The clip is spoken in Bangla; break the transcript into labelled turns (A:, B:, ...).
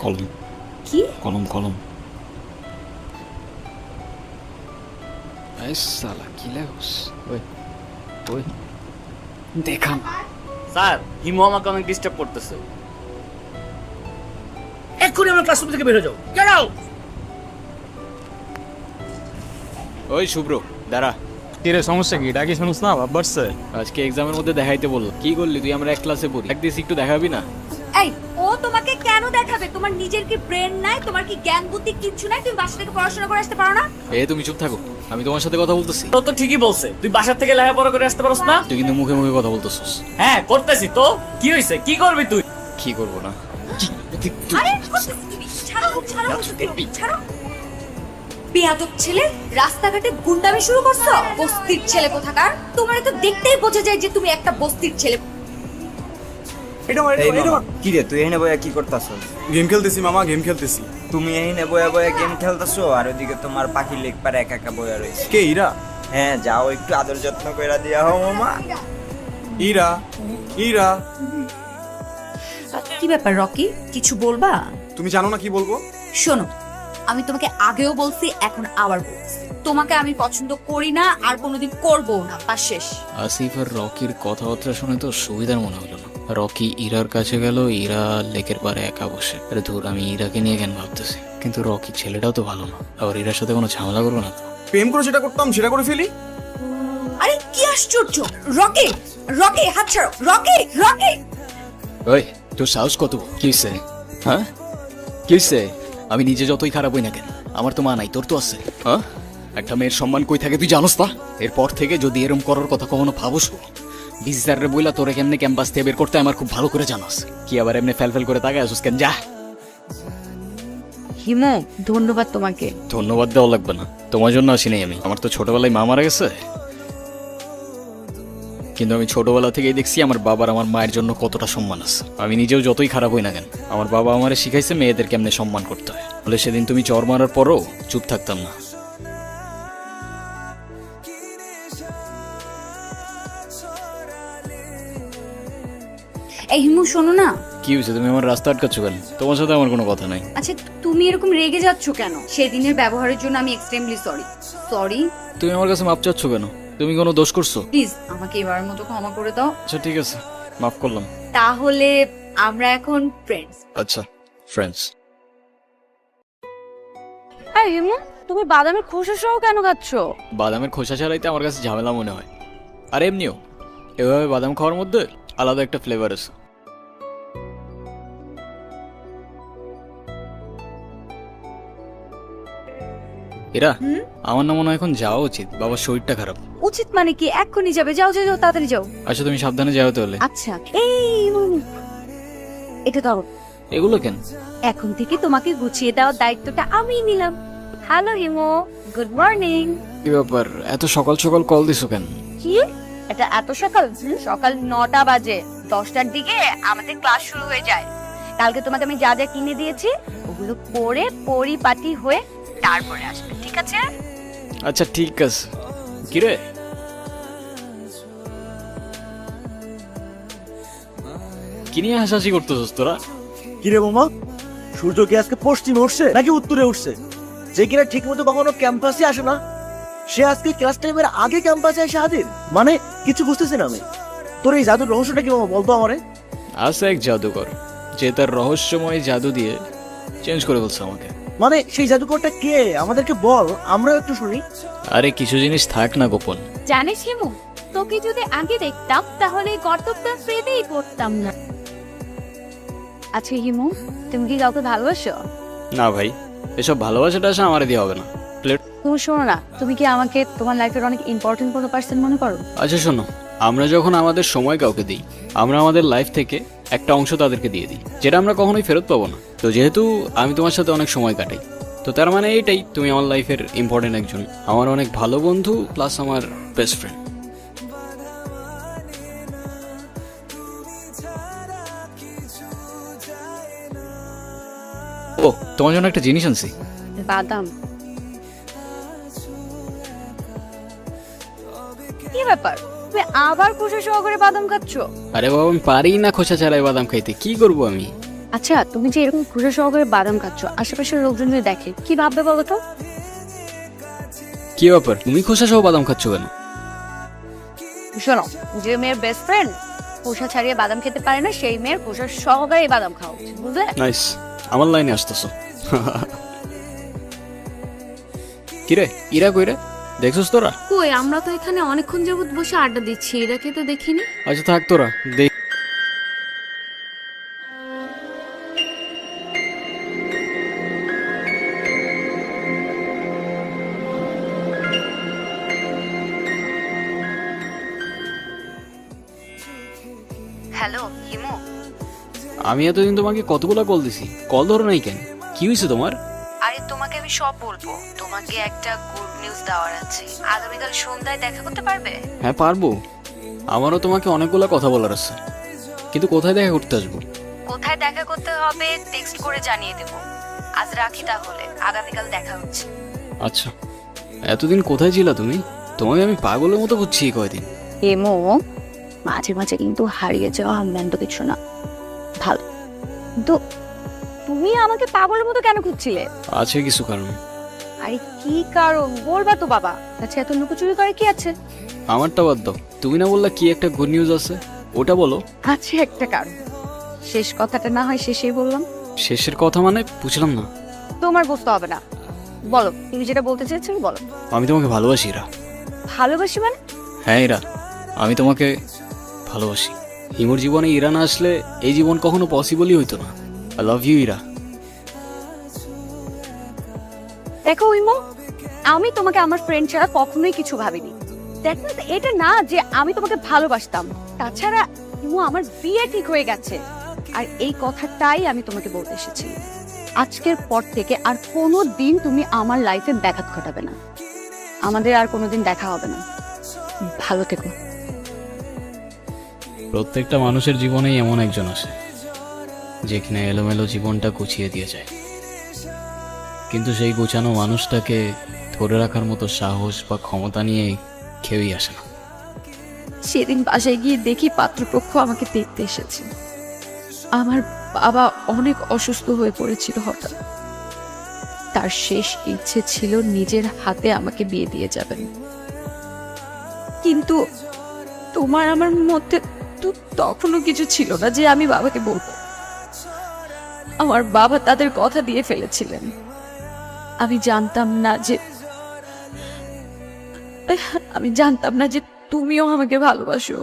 A: কলম।
B: কি?
A: কলম কলম। সালা কি লাগস? ওই ওই দেখান।
C: স্যার হিমু আমাকে অনেক ডিস্টার্ব করতেছে।
D: এক্ষুনি আমার ক্লাসরুম থেকে বের হয়ে যাও। Get out.
A: ওই শুভ্র দাঁড়া।
E: কিরে সমস্যা কি? ডাকি শুনুস না বাবার স্যার?
A: আজকে এক্সামের মধ্যে দেখাইতে বলল। কি করলি তুই? আমরা এক ক্লাসে পড়ি, একদিন একটু দেখাবি না?
B: এই ও তোমাকে কেন দেখাবে? তোমার নিজের কি ব্রেন নাই? তোমার কি জ্ঞান বুদ্ধি কিচ্ছু নাই? তুমি বাসা থেকে পড়াশোনা করে আসতে পারো না?
A: তুমি চুপ থাকো, আমি তোমার সাথে কথা বলতেছি।
C: তো তো ঠিকই বলছে, তুই বাসার থেকে লেখাপড়া করে আসতে পারস না?
A: তুই কিন্তু মুখে মুখে কথা বলতেছিস।
C: হ্যাঁ করতেছি তো, কি হয়েছে? কি করবি তুই?
A: কি করবো না?
B: আরে করতেছি তুমি। ছাড়ো ছাড়ো বলছি, ছাড়ো। বেয়াদব ছেলে, রাস্তাঘাটে গুন্ডামি শুরু করছো? বস্তির ছেলে কোথাকার। তোমার তো দেখতেই বোঝা যায় যে তুমি একটা বস্তির ছেলে।
F: কি রে তুই এখানে বয়া কি করতাছ?
E: গেম খেলতেছি মামা, গেম খেলতেছি।
F: তুমি এখানে বয়া বয়া গেম খেলতাছো আর ওদিকে তোমার পাখি লেগ পারে একা একা বয়া রয়েছে।
E: কে ইরা?
F: হ্যাঁ যাও একটু আদর যত্ন কইরা দিয়া হও মামা।
E: ইরা ইরা
B: কি ব্যাপার রকি, কিছু বলবা?
E: তুমি জানো না কি বলবো?
B: শোনো, আমি তোমাকে আগেও বলছি, এখন আবার বলছি, তোমাকে আমি পছন্দ করি না আর কোনোদিন করবো না। পাস শেষ।
A: আসিফ আর রকির কথাবার্তা শুনে তো সুবিধার মনে হলো না। রকি ইরার কাছে গেল, ইরা লেকের পারে একা বসে। আরে ধুর, আমি ইরাকে নিয়ে কেন ভাবতেছি? কিন্তু রকি ছেলেটাও তো ভালো না, আবার ইরার সাথে কোনো ঝামেলা করবো না তো?
E: প্রেম করে যেটা করতাম সেটা করে ফেলি।
B: আরে কি আশ্চর্য! রকি রকি হাত ছাড়ো। রকি রকি
A: ওই তোর সাহস কত? কি হইছে? হ্যাঁ কি হইছে? আমি নিজে যতই খারাপ হই না কেন, আমার তো মা নাই, তোর তো আছে। হ্যাঁ, একটা মেয়ের সম্মান কই থাকে তুই জানোস না? এরপর থেকে যদি এরম করার কথা কখনো ভাবস, বিজিটারে বইলা তোরে কেমনে ক্যাম্পাস থেকে বের করতে আমার খুব ভালো করে জানাস। কি আবার এমনি ফেল করে তাকায় আসুস কেন? যা।
B: হিমু, ধন্যবাদ তোমাকে।
A: ধন্যবাদ দেওয়া লাগবে না, তোমার জন্য আসি নাই আমি। আমার তো ছোটবেলায় মা মারা গেছে, কিন্তু আমি ছোটবেলা থেকেই দেখছি আমার বাবার আমার মায়ের জন্য কতটা সম্মান আছে। আমি নিজেও যতই খারাপ হই না কেন, আমার বাবা আমারে শিখাইছে মেয়েদের কেমনে সম্মান করতে হয়। বলে সেদিন তুমি চর মারার পরও চুপ থাকতাম না।
B: এই হিমু শোনো না।
A: কি হয়েছে? তুমি আমার রাস্তা আটকাচ্ছ কেন? তোমার সাথে আমার কোনো কথা নাই।
B: আচ্ছা তুমি এরকম রেগে যাচ্ছ কেন? সেদিনের ব্যবহারের জন্য আমি এক্সট্রিমলি সরি। সরি।
A: তুমি আমার কাছে মাপ চাচ্ছ কেন? তুমি কোনো দোষ করছো?
B: প্লিজ আমাকে এবারের মতো ক্ষমা করে দাও।
A: আচ্ছা ঠিক আছে, মাফ করলাম।
B: তাহলে আমরা এখন ফ্রেন্ডস।
A: আচ্ছা ফ্রেন্ডস।
G: এই হিমু, তুমি বাদামের খোসা সহ কেন খাচ্ছ?
A: বাদামের খোসা ছাড়াইতে আমার কাছে ঝামেলা মনে হয়। আর এমনিও এভাবে বাদাম খাওয়ার মধ্যে আলাদা একটা ফ্লেভার আছে। এরা আমার না মনে হয় এখন যাওয়া উচিত, বাবার শরীরটা খারাপ।
B: উচিত মানে কি? এক্ষুনি যাবে? যাও যাও যাও, তাড়াতাড়ি যাও।
A: আচ্ছা তুমি সাবধানে যাও তাহলে।
B: আচ্ছা এই হিমু, এটা ধরো।
A: এগুলো কেন?
B: এখন থেকে তোমাকে গুছিয়ে দেওয়ার দায়িত্বটা আমিই নিলাম। Hello Himu, good morning.
A: কি ব্যাপার, এত সকাল সকাল কল দিছো কেন?
B: কি? এটা এত সকাল? সকাল 9টা বাজে। 10টার দিকে আমাদের ক্লাস শুরু হয়ে যায়। কালকে তোমাকে আমি যা যা কিনে দিয়েছি ওগুলো পরে পরিপাটি হয়ে তারপরে আসবে, ঠিক আছে?
A: আচ্ছা ঠিক আছে। কিরে কি নিয়ে হাসাহাসি করতেছস তোরা?
D: কিরে মামা, সূর্য কি আজকে পশ্চিমে উঠছে নাকি উত্তরে উঠছে? যে কিনা ঠিক মতো কখনো ক্যাম্পাসে আসে না, সে আজকে ক্লাস টাইমের আগে ক্যাম্পাসে এসে হাজির। মানে কিছু বুঝতেছি না আমি। তোর এই জাদুর রহস্যটা কি মামা, বলতো আমারে?
A: আছে এক জাদুকর, যে তার রহস্যময় জাদু দিয়ে চেঞ্জ করে বলছে আমাকে।
D: মানে সেই জাদুকরটা কে? আমাদেরকে বল, আমরাও একটু শুনি।
A: আরে কিছু জিনিস থাক না গোপন।
G: জানিস হিমু, তোকে যদি আগে দেখতাম তাহলে এই কর্তব্যটা ফ্রিতেই করতাম না। আচ্ছা হিমু, তুমি কি কাউকে ভালোবাসো?
A: না ভাই, এসব ভালোবাসাটা আসা আমার দিয়ে হবে না। প্লেট।
G: তুমি শোনো না, তুমি কি আমাকে তোমার লাইফের অনেক ইম্পর্টেন্ট কোনো পার্সন মনে করো?
A: আচ্ছা শোনো, আমরা যখন আমাদের সময় কাউকে দিই, আমরা আমাদের লাইফ থেকে একটা অংশ তাদেরকে দিয়ে দিই, যেটা আমরা কখনোই ফেরত পাবো না। তো যেহেতু আমি তোমার সাথে অনেক সময় কাটাই, তো তার মানে এইটাই তুমি আমার লাইফের ইম্পর্টেন্ট একজন, আমার অনেক ভালো বন্ধু প্লাস আমার বেস্ট ফ্রেন্ড। ও তোমার জন্য একটা জিনিস আনছি।
G: বাদাম? কি ব্যাপার, তুমি আবার খোসা সহ করে বাদাম খাচ্ছ?
A: আরে বাবা, আমি পারি না খোসা ছাড়াই বাদাম খাইতে, কি করবো আমি?
G: আচ্ছা তুমি যে এরকম খোসা সহকারে বাদাম খাচ্ছ, আশেপাশের লোকজন যদি দেখে কি ভাববে বলো তো?
A: কি ব্যাপার, তুমি খোসা সহ বাদাম খাচ্ছ কেন?
G: শোনো, যে মেয়ের বেস্ট ফ্রেন্ড খোসা ছাড়িয়ে বাদাম খেতে পারে না, সেই মেয়ের খোসা সহকারে বাদাম খাওয়া উচিত, বুঝলে?
A: নাইস, আমার লাইনে আসতেছো। কিরে ইরা কইরে, দেখছস তোরা?
G: কই, আমরা তো এখানে অনেকক্ষণ যাবত বসে আড্ডা দিচ্ছি, এটাকে তো দেখিনি।
A: আচ্ছা থাক তোরা, দেখ।
G: হ্যালো হিমু,
A: আমি এতদিন তোমাকে কতগুলো কল দিছি, কল ধরো নাই কেন? কি হয়েছে তোমার?
G: আরে তোমাকে আমি সব বলবো। তোমাকে একটা গুড নিউজ দেওয়ার আছে। আগামীকাল সন্ধ্যায় দেখা করতে পারবে?
A: হ্যাঁ পারবো, আমারও তোমাকে অনেকগুলো কথা বলার আছে, কিন্তু কোথায় দেখা করতে আসবো?
G: কোথায় দেখা করতে হবে টেক্সট করে জানিয়ে দেব। আজ রাখি তাহলে, আগামীকাল দেখা হচ্ছে।
A: আচ্ছা, এতদিন কোথায় ছিলা তুমি? তোমাকে আমি পাগলের মতো বুঝছি এই কয়দিন।
G: হিমু, মাঝে মাঝে কিন্তু হারিয়ে যাওয়া মেন তো কিছু না, ভালো। কিন্তু তুমি আমাকে পাগলের মতো কেন খুঁজছিলে?
A: আছে কিছু কারণ।
G: আরে কি কারণ বলবা তো বাবা, আচ্ছা এত লুকোচুরি করে কি আছে?
A: আমারটা বাদ দাও, তুমি না বললা কি একটা গুড নিউজ আছে, ওটা বলো।
G: আছে একটা কারণ, শেষ কথাটা না হয় শেষেই বললাম।
A: শেষের কথা মানে বুঝলাম না।
G: তোমার বুঝতে হবে না, বলো তুমি যেটা বলতে চেয়েছো বলো।
A: আমি তোমাকে ভালোবাসি ইরা।
G: ভালোবাসি মানে?
A: হ্যাঁ ইরা, আমি তোমাকে ভালোবাসি। হিমুর জীবনে ইরা না আসলে এই জীবন কখনো পসিবলই হইতো না। I love you Ira.
G: দেখো ইমো, আমি তোমাকে আমার ফ্রেন্ড ছাড়া কখনোই কিছু ভাবিনি। দেখ না, এটা না যে আমি তোমাকে ভালোবাসতাম। তাছাড়া ইমো, আমার বিয়ে ঠিক হয়ে গেছে, আর এই কথাটাই আমি তোমাকে বলতে এসেছি। আজকের পর থেকে আর কোনো দিন তুমি আমার লাইফে ব্যাঘাত ঘটাবে না। আমাদের আর কোনোদিন দেখা হবে না। ভালো থেকো।
A: প্রত্যেকটা মানুষের জীবনেই এমন একজন আসে যেখানে এলোমেলো জীবনটা গুছিয়ে দিয়ে যায়, কিন্তু সেই গোছানো মানুষটাকে ধরে রাখার মতো সাহস বা ক্ষমতা নিয়ে কেউই আসে না।
G: সেদিন বাসায় গিয়ে দেখি পাত্রপক্ষ আমাকে দেখতে এসেছে। আমার বাবা অনেক অসুস্থ হয়ে পড়েছিল হঠাৎ। তার শেষ ইচ্ছে ছিল নিজের হাতে আমাকে বিয়ে দিয়ে যাবেন, কিন্তু তোমার আমার মধ্যে তো তখনও কিছু ছিল না যে আমি বাবাকে বলবো। আমার বাবা তাদের কথা দিয়ে ফেলেছিলেন। আমি জানতাম না যে তুমিও আমাকে ভালোবাসো।